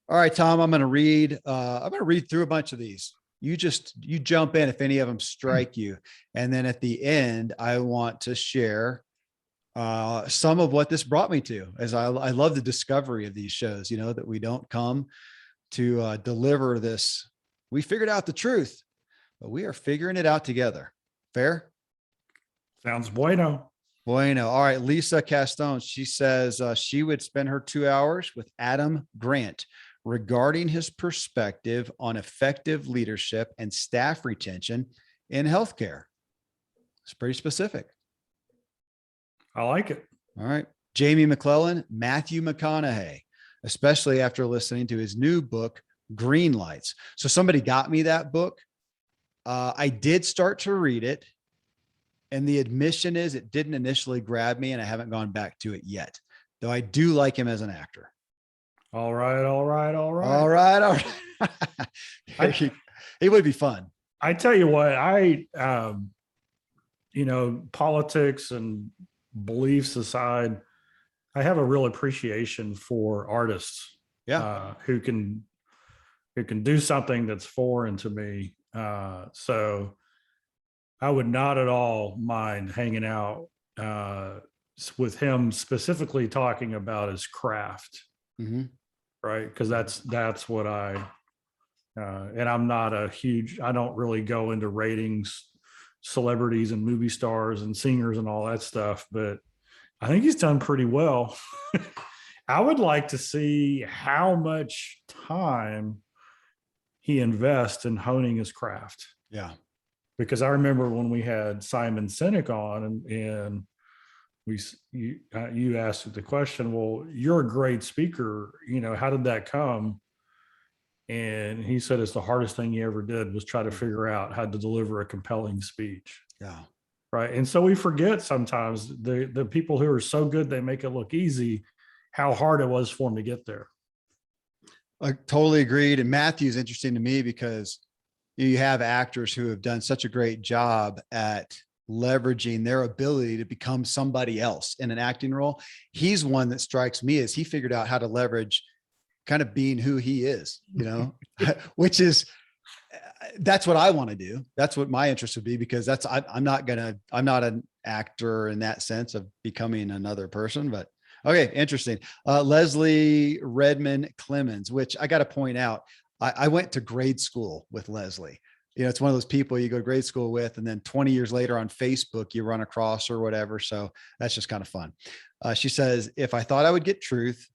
All right, Tom, I'm going to read through a bunch of these. You jump in if any of them strike you. And then at the end, I want to share some of what this brought me to, as I love the discovery of these shows, that we don't come to deliver this. We figured out the truth, but we are figuring it out together. Fair? Sounds bueno. Bueno. All right. Lisa Castone, she says she would spend her 2 hours with Adam Grant regarding his perspective on effective leadership and staff retention in healthcare. It's pretty specific. I like it. All right. Jamie McClellan, Matthew McConaughey, especially after listening to his new book, Green Lights. So somebody got me that book. I did start to read it. And the admission is it didn't initially grab me, and I haven't gone back to it yet, though I do like him as an actor. All right. He would be fun. I tell you what, politics and beliefs aside, I have a real appreciation for artists. Yeah. Who can do something that's foreign to me. So I would not at all mind hanging out with him, specifically talking about his craft. Mm-hmm. Right. Because that's what and I'm not I don't really go into ratings, celebrities and movie stars and singers and all that stuff, but I think he's done pretty well. I would like to see how much time he invests in honing his craft. Yeah. Because I remember when we had Simon Sinek on and you asked the question, well, you're a great speaker. How did that come? And he said it's the hardest thing he ever did was try to figure out how to deliver a compelling speech. Yeah. Right. And so we forget sometimes the people who are so good, they make it look easy, how hard it was for him to get there. I totally agreed. And Matthew's interesting to me because you have actors who have done such a great job at leveraging their ability to become somebody else in an acting role. He's one that strikes me as he figured out how to leverage kind of being who he is, which is, that's what I want to do. That's what my interest would be, because I'm not an actor in that sense of becoming another person, but okay. Interesting. Leslie Redmond Clemens, which I got to point out, I went to grade school with Leslie. It's one of those people you go to grade school with, and then 20 years later on Facebook, you run across or whatever. So that's just kind of fun. She says, if I thought I would get truth,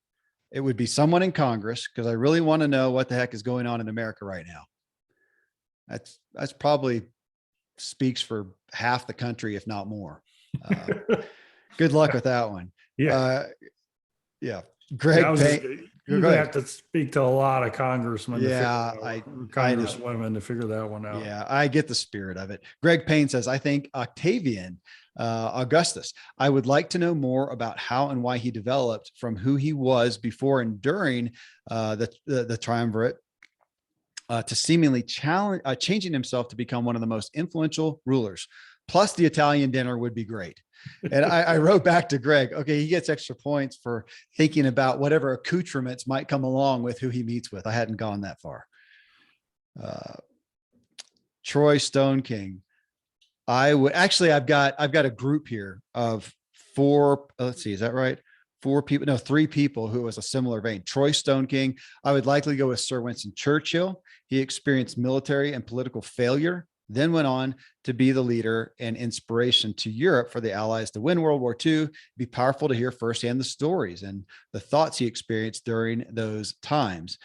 it would be someone in Congress, because I really want to know what the heck is going on in America right now. That's probably speaks for half the country, if not more. Good luck with that one. Yeah. Yeah. Greg, you have to speak to a lot of congressmen. Congresswomen to figure that one out. Yeah, I get the spirit of it. Greg Payne says, I think Octavian Augustus, I would like to know more about how and why he developed from who he was before and during the triumvirate to seemingly changing himself to become one of the most influential rulers. Plus the Italian dinner would be great. And I wrote back to Greg, okay, he gets extra points for thinking about whatever accoutrements might come along with who he meets with. I hadn't gone that far. Troy Stone King. I've got a group here of 4, let's see, is that right? 4 people, no, 3 people who was a similar vein. Troy Stone King. I would likely go with Sir Winston Churchill. He experienced military and political failure, then went on to be the leader and inspiration to Europe for the Allies to win World War II. It'd be powerful to hear firsthand the stories and the thoughts he experienced during those times.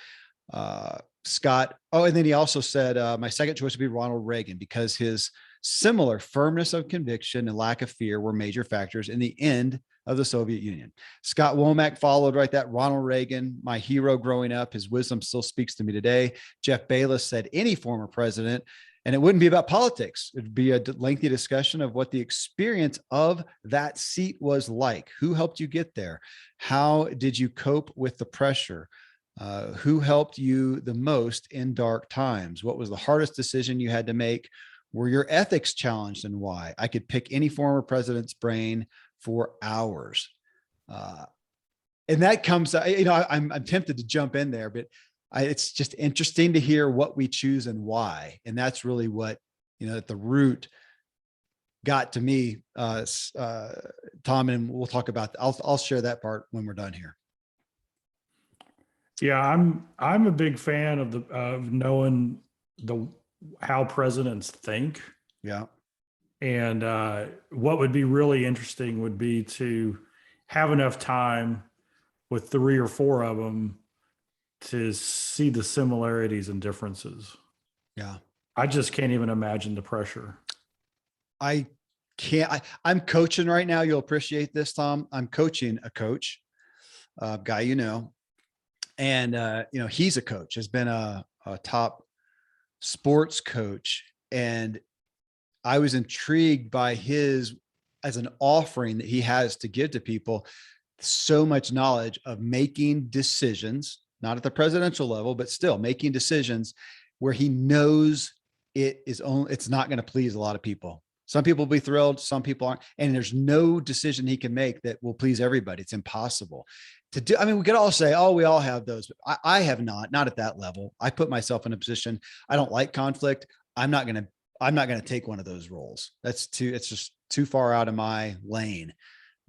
Scott. Oh, and then he also said, my second choice would be Ronald Reagan, because his similar firmness of conviction and lack of fear were major factors in the end of the Soviet Union. Scott Womack followed right that. Ronald Reagan, my hero growing up, his wisdom still speaks to me today. Jeff Bayless said any former president, and it wouldn't be about politics. It'd be a lengthy discussion of what the experience of that seat was like. Who helped you get there? How did you cope with the pressure? Who helped you the most in dark times? What was the hardest decision you had to make? Were your ethics challenged, and why? I could pick any former president's brain for hours. And that comes, I'm tempted to jump in there, but it's just interesting to hear what we choose and why. And that's really what, at the root got to me, Tom, and we'll talk about, I'll share that part when we're done here. Yeah, I'm a big fan of knowing how presidents think. Yeah. And what would be really interesting would be to have enough time with 3 or 4 of them to see the similarities and differences. Yeah. I just can't even imagine the pressure. I can't, I'm coaching right now. You'll appreciate this, Tom. I'm coaching a coach, guy, and he's a coach, has been a top sports coach. And I was intrigued by as an offering that he has to give to people, so much knowledge of making decisions, not at the presidential level, but still making decisions where he knows it's not going to please a lot of people. Some people will be thrilled, some people aren't. And there's no decision he can make that will please everybody. It's impossible to do. I mean, we could all say, oh, we all have those, but I have not at that level. I put myself in a position. I don't like conflict. I'm not going to take one of those roles. It's just too far out of my lane.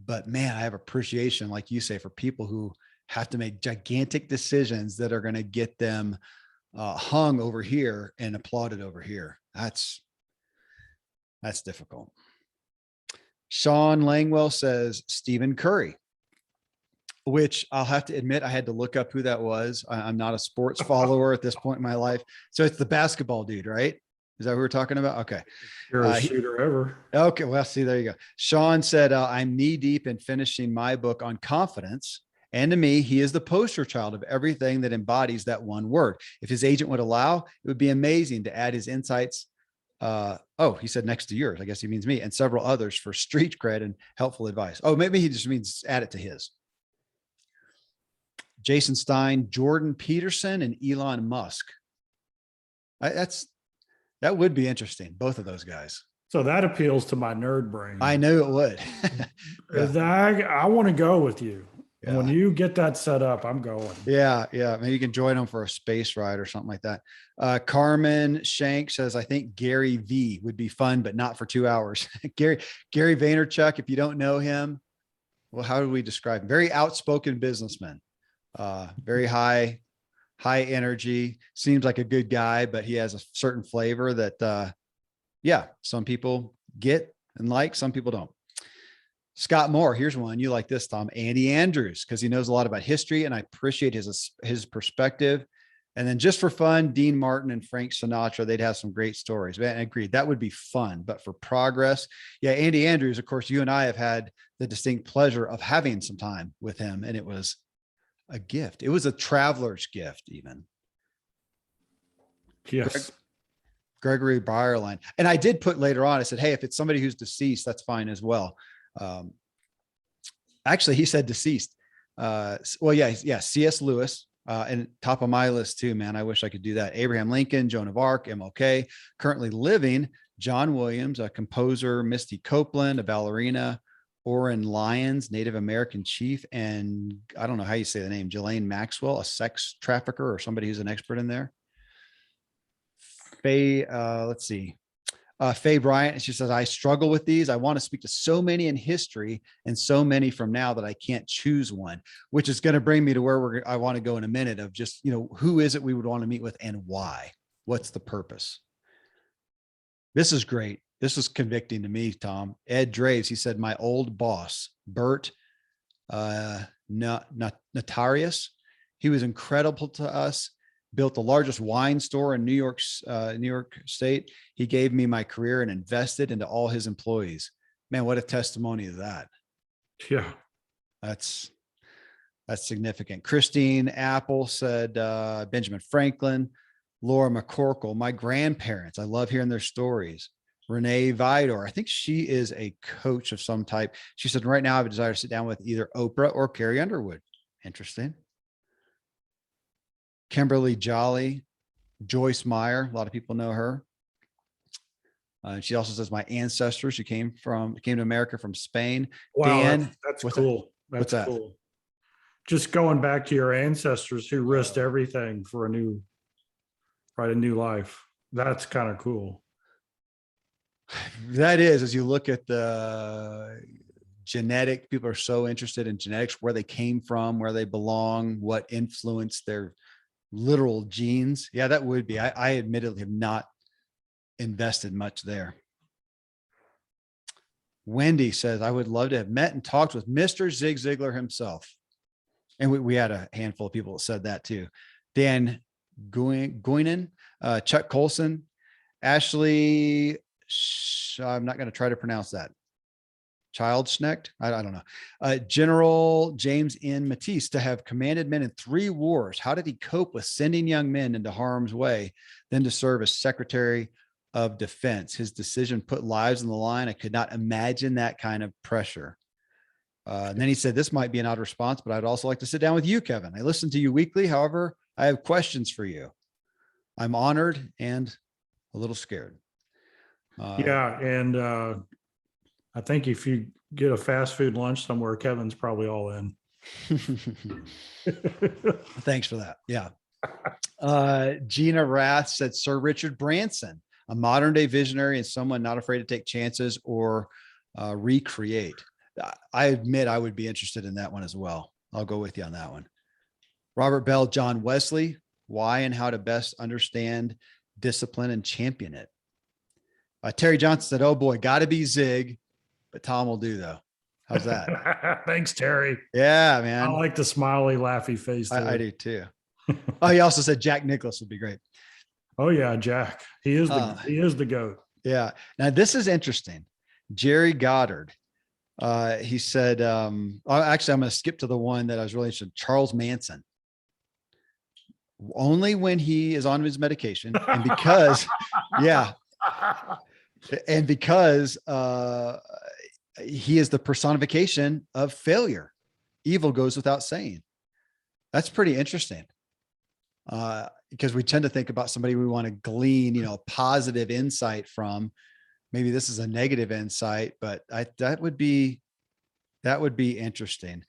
But man, I have appreciation, like you say, for people who have to make gigantic decisions that are going to get them hung over here and applauded over here. That's difficult. Sean Langwell says Stephen Curry, which I'll have to admit, I had to look up who that was. I'm not a sports follower at this point in my life. So it's the basketball dude, right? Is that what we're talking about? Okay. You're a shooter ever. Okay. Well, see, there you go. Sean said, I'm knee deep in finishing my book on confidence. And to me, he is the poster child of everything that embodies that one word. If his agent would allow, it would be amazing to add his insights. He said next to yours. I guess he means me and several others for street cred and helpful advice. Oh, maybe he just means add it to his. Jason Stein, Jordan Peterson, and Elon Musk. That would be interesting. Both of those guys. So that appeals to my nerd brain. I knew it would. I want to go with you. Yeah. When you get that set up, I'm going. Yeah. Maybe you can join them for a space ride or something like that. Carmen Shank says, I think Gary V would be fun, but not for 2 hours. Gary Vaynerchuk, if you don't know him, well, how do we describe him? Very outspoken businessman, very high energy, seems like a good guy, but he has a certain flavor that, some people get and like, some people don't. Scott Moore, here's one. You like this, Tom. Andy Andrews, because he knows a lot about history and I appreciate his perspective. And then just for fun, Dean Martin and Frank Sinatra, they'd have some great stories. Man, I agree. That would be fun. But for progress, Andy Andrews, of course, you and I have had the distinct pleasure of having some time with him. And it was a gift. It was a traveler's gift even. Yes. Gregory Byerline. And I did put later on, I said, hey, if it's somebody who's deceased, that's fine as well. Actually, he said deceased. C.S. Lewis, and top of my list too, man. I wish I could do that. Abraham Lincoln, Joan of Arc, MLK, currently living, John Williams, a composer, Misty Copeland, a ballerina, Oren Lyons, Native American chief, and I don't know how you say the name, Ghislaine Maxwell, a sex trafficker or somebody who's an expert in there. Faye, let's see. Faye Bryant, she says, I struggle with these. I want to speak to so many in history and so many from now that I can't choose one, which is going to bring me to where I want to go in a minute of just, who is it we would want to meet with and why? What's the purpose? This is great. This is convicting to me, Tom. Ed Draves, he said, my old boss, Bert Notarius, he was incredible to us. Built the largest wine store in New York State. He gave me my career and invested into all his employees. Man, what a testimony is that. Yeah. That's significant. Christine Apple said, Benjamin Franklin, Laura McCorkle, my grandparents. I love hearing their stories. Renee Vidor, I think she is a coach of some type. She said, right now I have a desire to sit down with either Oprah or Carrie Underwood. Interesting. Kimberly Jolly, Joyce Meyer. A lot of people know her. She also says, my ancestors who came to America from Spain. Wow, Dan, that's cool. That's that? cool. just going back to your ancestors who risked everything for a new life. That's kind of cool. That is, as you look at the genetic, people are so interested in genetics, where they came from, where they belong, what influenced their literal genes. Yeah, that would be. I admittedly have not invested much there. Wendy says, I would love to have met and talked with Mr. Zig Ziglar himself. And we had a handful of people that said that too. Dan Guinan, Chuck Colson, Ashley, I'm not going to try to pronounce that. Childschnecht, I don't know. General James N. Matisse, to have commanded men in 3 wars. How did he cope with sending young men into harm's way, then to serve as Secretary of Defense? His decision put lives on the line. I could not imagine that kind of pressure. And then he said, this might be an odd response, but I'd also like to sit down with you, Kevin. I listen to you weekly. However, I have questions for you. I'm honored and a little scared. Yeah. And I think if you get a fast food lunch somewhere, Kevin's probably all in. Thanks for that. Yeah. Gina Rath said, Sir Richard Branson, a modern day visionary and someone not afraid to take chances or recreate. I admit I would be interested in that one as well. I'll go with you on that one. Robert Bell, John Wesley, why and how to best understand discipline and champion it. Terry Johnson said, oh boy, got to be Zig, but Tom will do though. How's that? Thanks, Terry. Yeah, man. I like the smiley, laughy face. I do too. Oh, he also said Jack Nicklaus would be great. Oh yeah, Jack. He is the GOAT. Yeah. Now this is interesting. Jerry Goddard. He said, actually, I'm going to skip to the one that I was really interested in. Charles Manson. Only when he is on his medication, and because, yeah, and because he is the personification of failure. Evil goes without saying. That's pretty interesting. Because we tend to think about somebody we want to glean, positive insight from. Maybe this is a negative insight, but that would be interesting.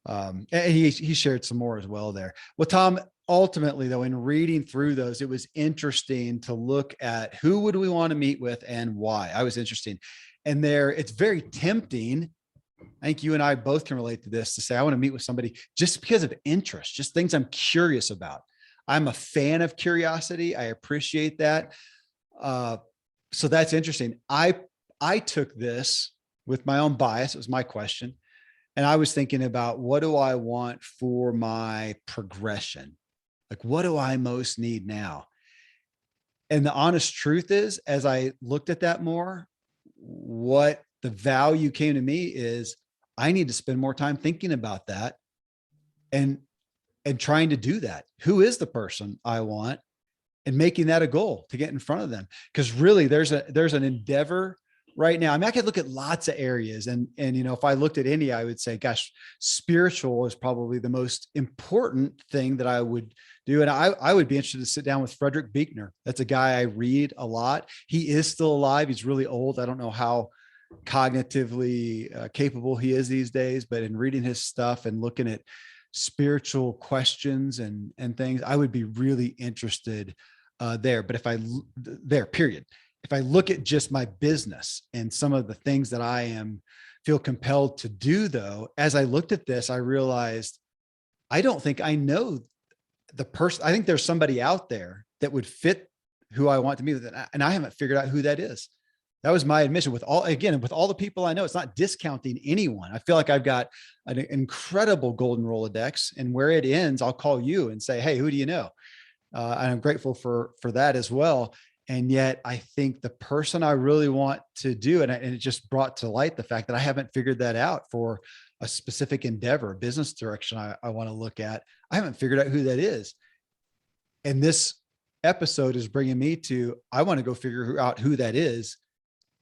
And he shared some more as well there. Well, Tom, ultimately though, in reading through those, it was interesting to look at who would we want to meet with and why. I was interested. And it's very tempting. I think you and I both can relate to this, to say, I want to meet with somebody just because of interest, just things I'm curious about. I'm a fan of curiosity. I appreciate that. So that's interesting. I took this with my own bias. It was my question. And I was thinking about, what do I want for my progression? Like, what do I most need now? And the honest truth is, as I looked at that more, what the value came to me is I need to spend more time thinking about that and trying to do that. Who is the person I want? And making that a goal to get in front of them. Because really there's an endeavor right now. I mean, I could look at lots of areas and if I looked at any, I would say, gosh, spiritual is probably the most important thing that I would do. And I would be interested to sit down with Frederick Buechner. That's a guy I read a lot. He is still alive. He's really old. I don't know how cognitively capable he is these days, but in reading his stuff and looking at spiritual questions and things, I would be really interested there. But period. If I look at just my business and some of the things that I feel compelled to do, though, as I looked at this, I realized I don't think I know the person. I think there's somebody out there that would fit who I want to meet with, and I haven't figured out who that is. That was my admission. With all the people I know, it's not discounting anyone. I feel like I've got an incredible golden Rolodex, and where it ends, I'll call you and say, hey, who do you know? And I'm grateful for that as well. And yet I think the person I really want to do, and it just brought to light the fact that I haven't figured that out for a specific endeavor, business direction I want to look at. I haven't figured out who that is. And this episode is bringing me to, I want to go figure out who that is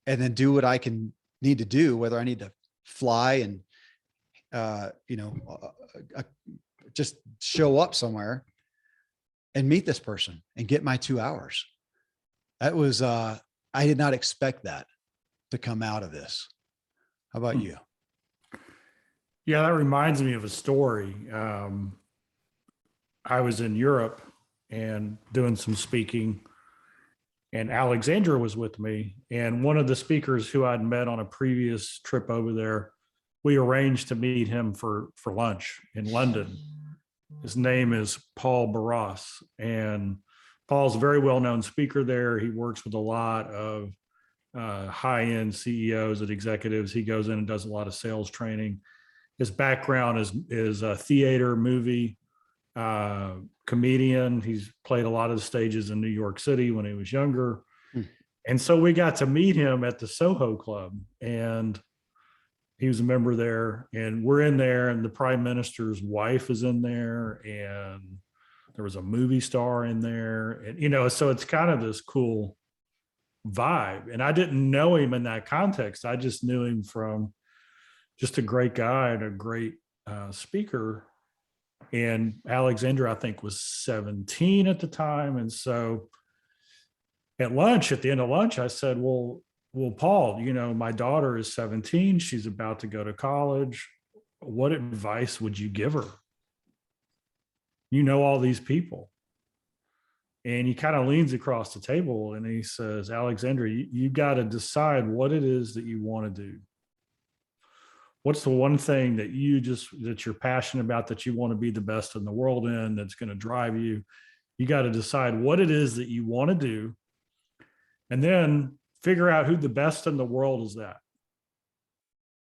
and then do what I need to do, whether I need to fly and, just show up somewhere and meet this person and get my 2 hours. That was, I did not expect that to come out of this. How about you? Yeah, that reminds me of a story. I was in Europe and doing some speaking, and Alexandra was with me. And one of the speakers who I'd met on a previous trip over there, we arranged to meet him for lunch in London. His name is Paul Barras, and Paul's a very well-known speaker there. He works with a lot of high-end CEOs and executives. He goes in and does a lot of sales training. His background is a theater, movie, comedian. He's played a lot of the stages in New York City when he was younger. And so we got to meet him at the Soho Club, and he was a member there, and we're in there, and the prime minister's wife is in there, and there was a movie star in there. And, so it's kind of this cool vibe. And I didn't know him in that context. I just knew him from just a great guy and a great speaker. And Alexandra, I think, was 17 at the time. And so at the end of lunch, I said, well, Paul, my daughter is 17. She's about to go to college. What advice would you give her? You know all these people. And he kind of leans across the table and he says, Alexandra, you got to decide what it is that you want to do. What's the one thing that you're passionate about, that you want to be the best in the world in, that's going to drive you? You got to decide what it is that you want to do, and then figure out who the best in the world is that.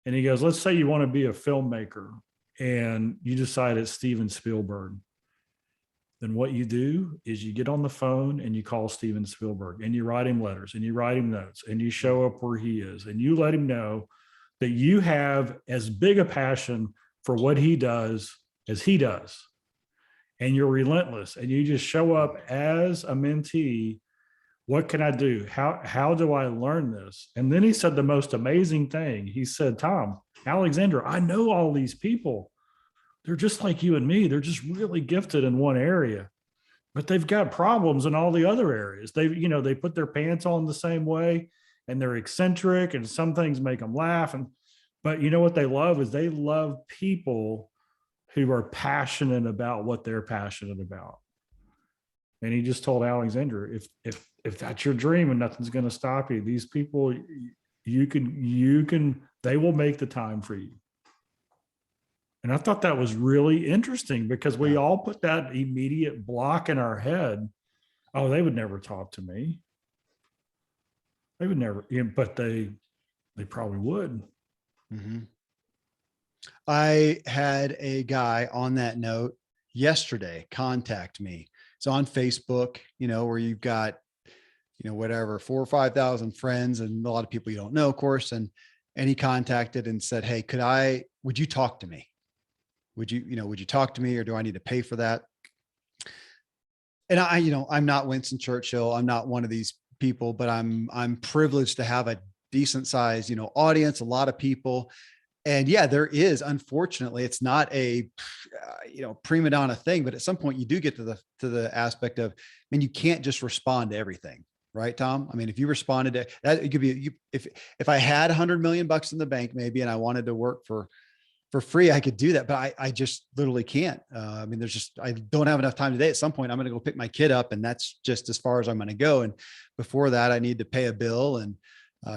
And he goes, let's say you want to be a filmmaker and you decide it's Steven Spielberg. Then what you do is you get on the phone and you call Steven Spielberg and you write him letters and you write him notes and you show up where he is and you let him know that you have as big a passion for what he does as he does. And you're relentless and you just show up as a mentee. What can I do? How do I learn this? And then he said the most amazing thing. He said, Tom, Alexandra, I know all these people. They're just like you and me. They're just really gifted in one area, but they've got problems in all the other areas. They put their pants on the same way, and they're eccentric, and some things make them laugh. But you know what they love is they love people who are passionate about what they're passionate about. And he just told Alexandra, if that's your dream and nothing's going to stop you, these people, they will make the time for you. And I thought that was really interesting because we all put that immediate block in our head. Oh, they would never talk to me. They would never, but they probably would. Mm-hmm. I had a guy on that note yesterday contact me. It's on Facebook, where you've got, whatever, 4,000 or 5,000 friends and a lot of people you don't know, of course. And he contacted and said, hey, would you talk to me? Would you talk to me, or do I need to pay for that? And I'm not Winston Churchill. I'm not one of these people, but I'm privileged to have a decent size, audience, a lot of people. And yeah, there is, unfortunately, it's not a, prima donna thing, but at some point you do get to the aspect of, you can't just respond to everything. Right, Tom? If you responded to that, it could be, if I had $100 million in the bank, maybe, and I wanted to work for free, I could do that, but I just literally can't. I don't have enough time today. At some point I'm going to go pick my kid up, and that's just as far as I'm going to go. And before that, I need to pay a bill and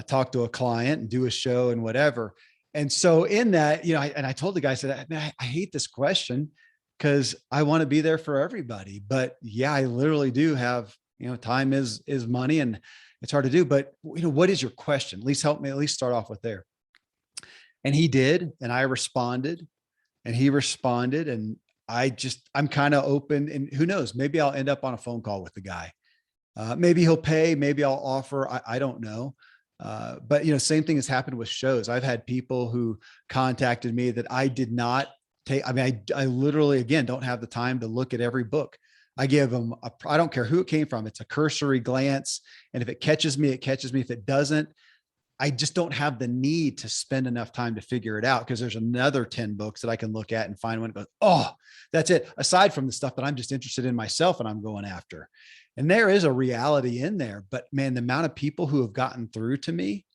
talk to a client and do a show and whatever. And so in that, I told the guy, I said, man, I hate this question because I want to be there for everybody. But yeah, I literally do have, time is money and it's hard to do. But what is your question? At least help me, at least start off with there. And he did, and I responded, and he responded, and I'm kind of open, and who knows, maybe I'll end up on a phone call with the guy. Maybe he'll pay, maybe I'll offer, I don't know. But same thing has happened with shows. I've had people who contacted me that I did not take. I literally, again, don't have the time to look at every book. I give them, I don't care who it came from. It's a cursory glance. And if it catches me, it catches me. If it doesn't, I just don't have the need to spend enough time to figure it out, because there's another 10 books that I can look at and find one that goes, oh, that's it. Aside from the stuff that I'm just interested in myself and I'm going after. And there is a reality in there, but man, the amount of people who have gotten through to me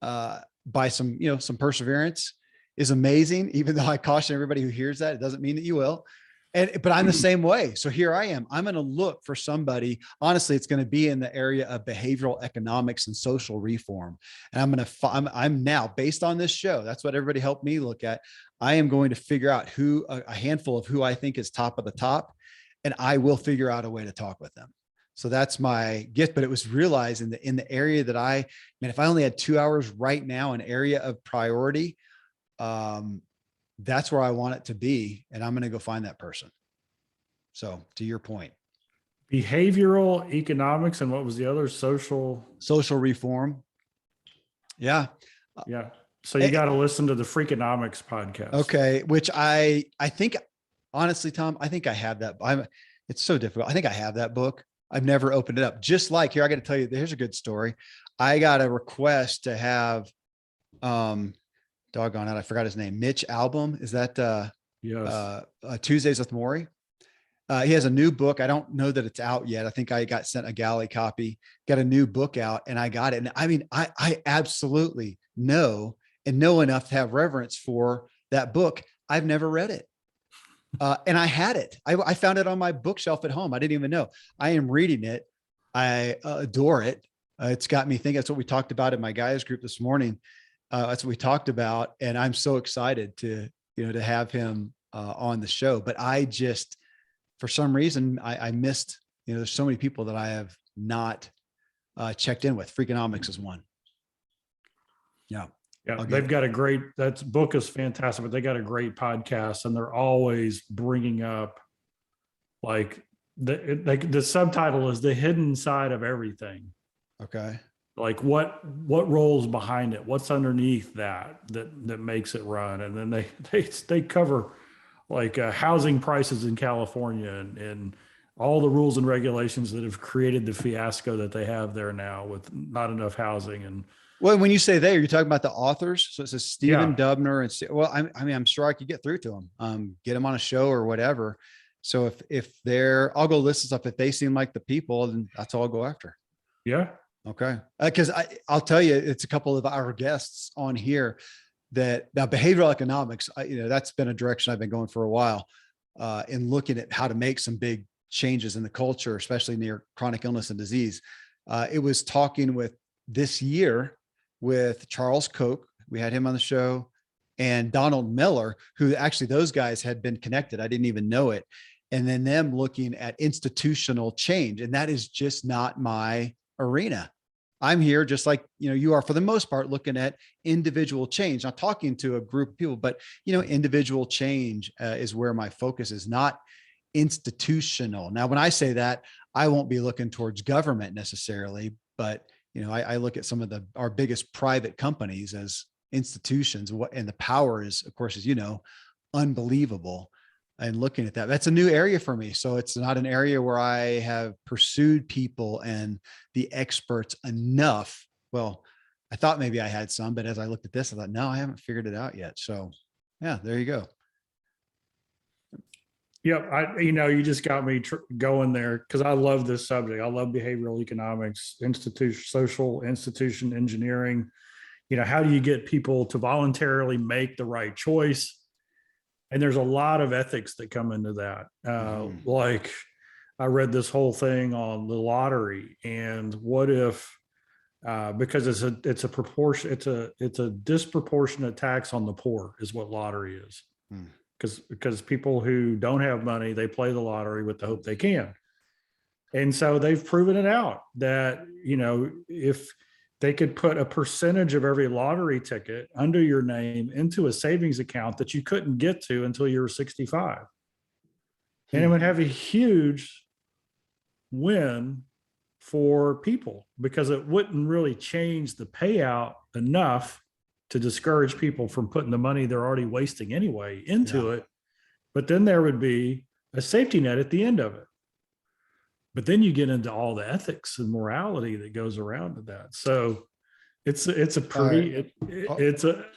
by some perseverance is amazing. Even though I caution everybody who hears that, it doesn't mean that you will. But I'm the same way. So here I am. I'm going to look for somebody. Honestly, it's going to be in the area of behavioral economics and social reform. And I'm now, based on this show, that's what everybody helped me look at. I am going to figure out a handful of who I think is top of the top, and I will figure out a way to talk with them. So that's my gift. But it was realized in the area that if I only had 2 hours right now, an area of priority, that's where I want it to be. And I'm going to go find that person. So to your point, behavioral economics, and what was the other? Social reform. Yeah. Yeah. So you got to listen to the Freakonomics podcast. Okay. Which I think, honestly, Tom, I think I have that. It's so difficult. I think I have that book. I've never opened it up. Just like here, I got to tell you, here's a good story. I got a request to have, doggone it, I forgot his name. Mitch Albom. Is that yes. Tuesdays with Maury? He has a new book. I don't know that it's out yet. I think I got sent a galley copy, got a new book out, and I got it. And I mean, I absolutely know and know enough to have reverence for that book. I've never read it. And I had it. I found it on my bookshelf at home. I didn't even know. I am reading it. I adore it. It's got me thinking. That's what we talked about in my guys group this morning. That's what we talked about. And I'm so excited to have him on the show. But I just, for some reason, I missed, there's so many people that I have not checked in with. Freakonomics is one. Yeah. Yeah. They've got that book is fantastic, but they got a great podcast, and they're always bringing up like the subtitle is The Hidden Side of Everything. Okay. Like what rolls behind it, what's underneath that makes it run. And then they cover like housing prices in California and all the rules and regulations that have created the fiasco that they have there now with not enough housing. And well, when you say they, are you talking about the authors? So it says Stephen Dubner and I'm sure I could get through to them, get them on a show or whatever. So if I'll go list stuff. If they seem like the people, then that's all I'll go after. Yeah. Okay. Cause I'll tell you, it's a couple of our guests on here that now behavioral economics, that's been a direction I've been going for a while, in looking at how to make some big changes in the culture, especially near chronic illness and disease. It was talking this year with Charles Koch. We had him on the show, and Donald Miller, who actually those guys had been connected. I didn't even know it. And then them looking at institutional change. And that is just not my arena. I'm here just like, you are for the most part looking at individual change, not talking to a group of people, but, individual change is where my focus is, not institutional. Now, when I say that, I won't be looking towards government necessarily, but, I look at some of our biggest private companies as institutions, and the power is, of course, as unbelievable. And looking at that's a new area for me. So it's not an area where I have pursued people and the experts enough. Well, I thought maybe I had some, but as I looked at this, I thought, no, I haven't figured it out yet. So yeah, there you go. Yep. You just got me going there because I love this subject. I love behavioral economics, social institution engineering. How do you get people to voluntarily make the right choice? And there's a lot of ethics that come into that. Like I read this whole thing on the lottery, and what if, because it's a disproportionate tax on the poor is what lottery is. Because people who don't have money, they play the lottery with the hope they can. And so they've proven it out that, if they could put a percentage of every lottery ticket under your name into a savings account that you couldn't get to until you were 65. And it would have a huge win for people because it wouldn't really change the payout enough to discourage people from putting the money they're already wasting anyway into it. But then there would be a safety net at the end of it. But then you get into all the ethics and morality that goes around to that. So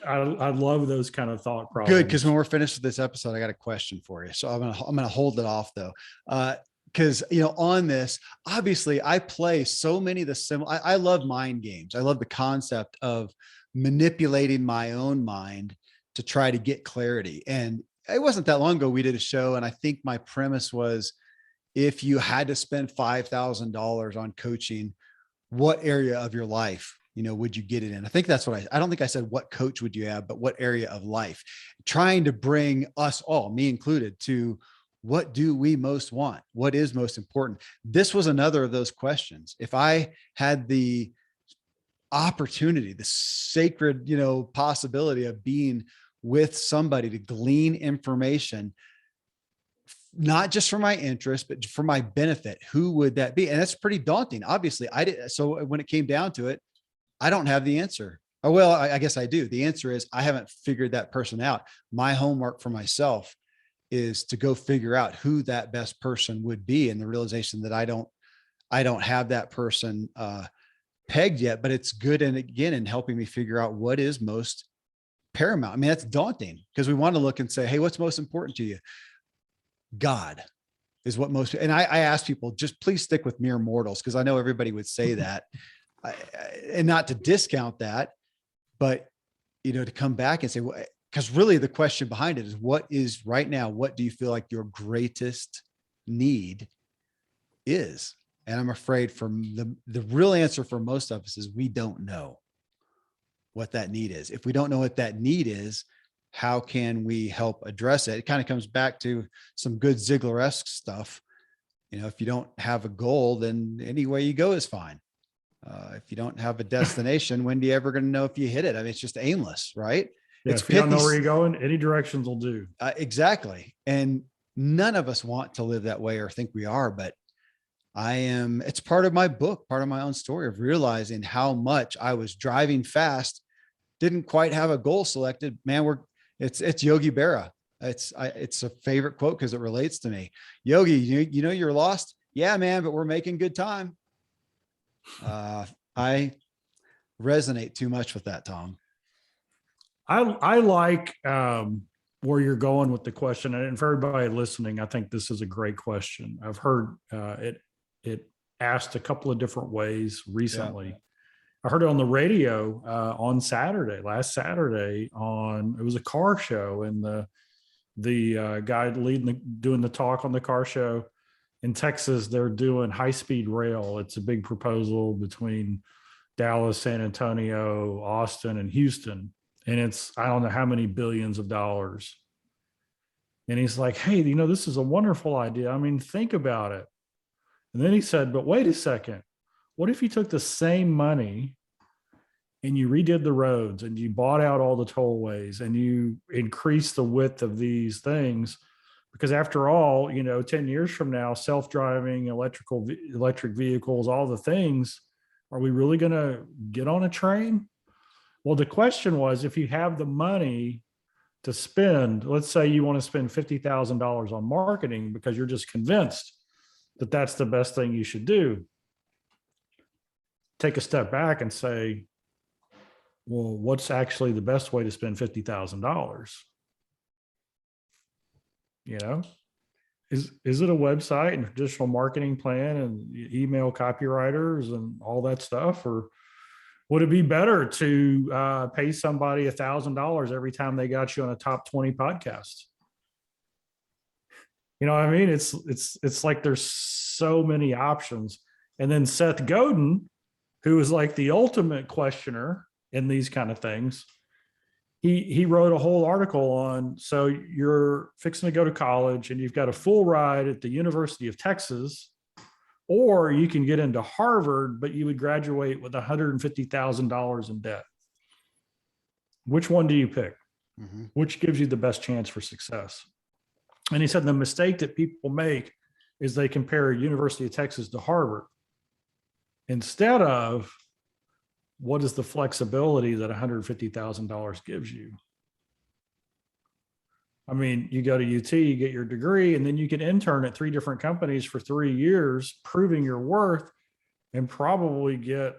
I love those kind of thought problems. Good. Cause when we're finished with this episode, I got a question for you. So I'm going to hold it off though. Cause on this, obviously I play so many of the similar, I love mind games. I love the concept of manipulating my own mind to try to get clarity. And it wasn't that long ago we did a show, and I think my premise was, if you had to spend $5,000 on coaching, what area of your life, would you get it in? I think that's what I don't think I said what coach would you have, but what area of life, trying to bring us all, me included, to what do we most want? What is most important? This was another of those questions. If I had the opportunity, the sacred, possibility of being with somebody to glean information, not just for my interest, but for my benefit, who would that be? And that's pretty daunting. Obviously I did. So when it came down to it, I don't have the answer. Oh, well, I guess I do. The answer is I haven't figured that person out. My homework for myself is to go figure out who that best person would be. And the realization that I don't have that person pegged yet, but it's good. And again, in helping me figure out what is most paramount. I mean, that's daunting because we want to look and say, hey, what's most important to you? God is what most, and I ask people, just please stick with mere mortals, because I know everybody would say that, and not to discount that, but, to come back and say, well, because really the question behind it is, what is right now, what do you feel like your greatest need is? And I'm afraid from the real answer for most of us is we don't know what that need is. If we don't know what that need is, how can we help address it? It kind of comes back to some good Ziglar-esque stuff. If you don't have a goal, then any way you go is fine. If you don't have a destination, when do you ever going to know if you hit it? I mean, it's just aimless, right? Yeah, It's if you don't know where you're going, any directions will do. Exactly. And none of us want to live that way or think we are, but it's part of my book, part of my own story of realizing how much I was driving fast, didn't quite have a goal selected. Man, it's Yogi Berra. It's a favorite quote because it relates to me. Yogi, you're lost. Yeah, man, but we're making good time. I resonate too much with that, Tom. I like where you're going with the question, and for everybody listening, I think this is a great question. I've heard it asked a couple of different ways recently. Yeah. I heard it on the radio on last Saturday it was a car show, and the guy doing the talk on the car show in Texas, they're doing high-speed rail. It's a big proposal between Dallas, San Antonio, Austin, and Houston. And it's, I don't know how many billions of dollars. And he's like, hey, this is a wonderful idea. I mean, think about it. And then he said, but wait a second. What if you took the same money and you redid the roads and you bought out all the tollways and you increased the width of these things? Because after all, 10 years from now, self-driving, electric vehicles, all the things, are we really going to get on a train? Well, the question was, if you have the money to spend, let's say you want to spend $50,000 on marketing because you're just convinced that that's the best thing you should do. Take a step back and say, well, what's actually the best way to spend $50,000? Is it a website and traditional marketing plan and email copywriters and all that stuff? Or would it be better to pay somebody $1,000 every time they got you on a top 20 podcast? You know what I mean? It's like there's so many options. And then Seth Godin, who is like the ultimate questioner in these kind of things, he wrote a whole article on, so you're fixing to go to college and you've got a full ride at the University of Texas, or you can get into Harvard, but you would graduate with $150,000 in debt. Which one do you pick? Mm-hmm. Which gives you the best chance for success? And he said the mistake that people make is they compare University of Texas to Harvard instead of what is the flexibility that $150,000 gives you. I mean, you go to UT, you get your degree, and then you can intern at 3 different companies for 3 years, proving your worth, and probably get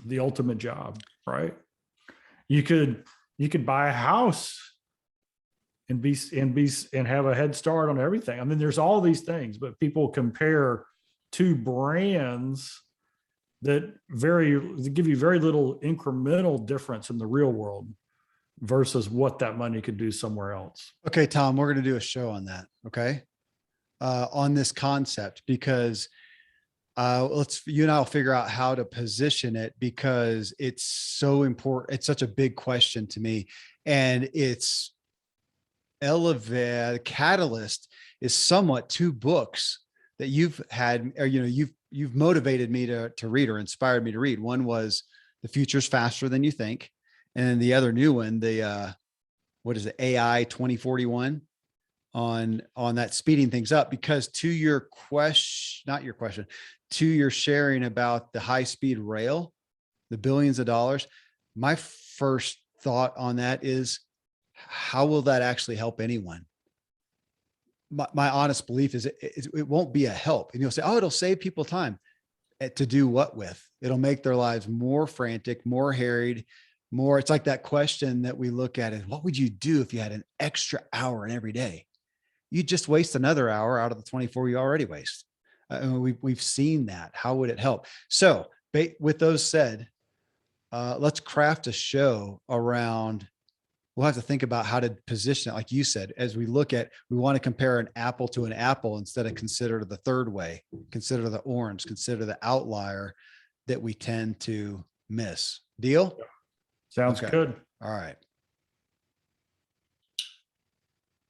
the ultimate job, right? You could buy a house and have a head start on everything. I mean, there's all these things, but people compare 2 brands that give you very little incremental difference in the real world. versus what that money could do somewhere else. Okay, Tom, we're going to do a show on that. Okay. On this concept, because you and I'll figure out how to position it, because it's so important. It's such a big question to me. And it's the catalyst is somewhat two books that you've had, or, you've motivated me to read, or inspired me to read. One was The Future's Faster Than You Think. And then the other new one, what is it? AI 2041, on that speeding things up. Because to your question, not your question, to your sharing about the high speed rail, the billions of dollars, my first thought on that is, how will that actually help anyone? My honest belief is it won't be a help. And you'll say, oh, it'll save people time. To do what with? It'll make their lives more frantic, more harried, more. It's like that question that we look at is, what would you do if you had an extra hour in every day? You just waste another hour out of the 24 you already waste. We've seen that. How would it help? So with those said, let's craft a show around. We'll have to think about how to position it. Like you said, as we want to compare an apple to an apple instead of consider the third way, consider the orange, consider the outlier that we tend to miss. Deal? Sounds Okay. good. All right.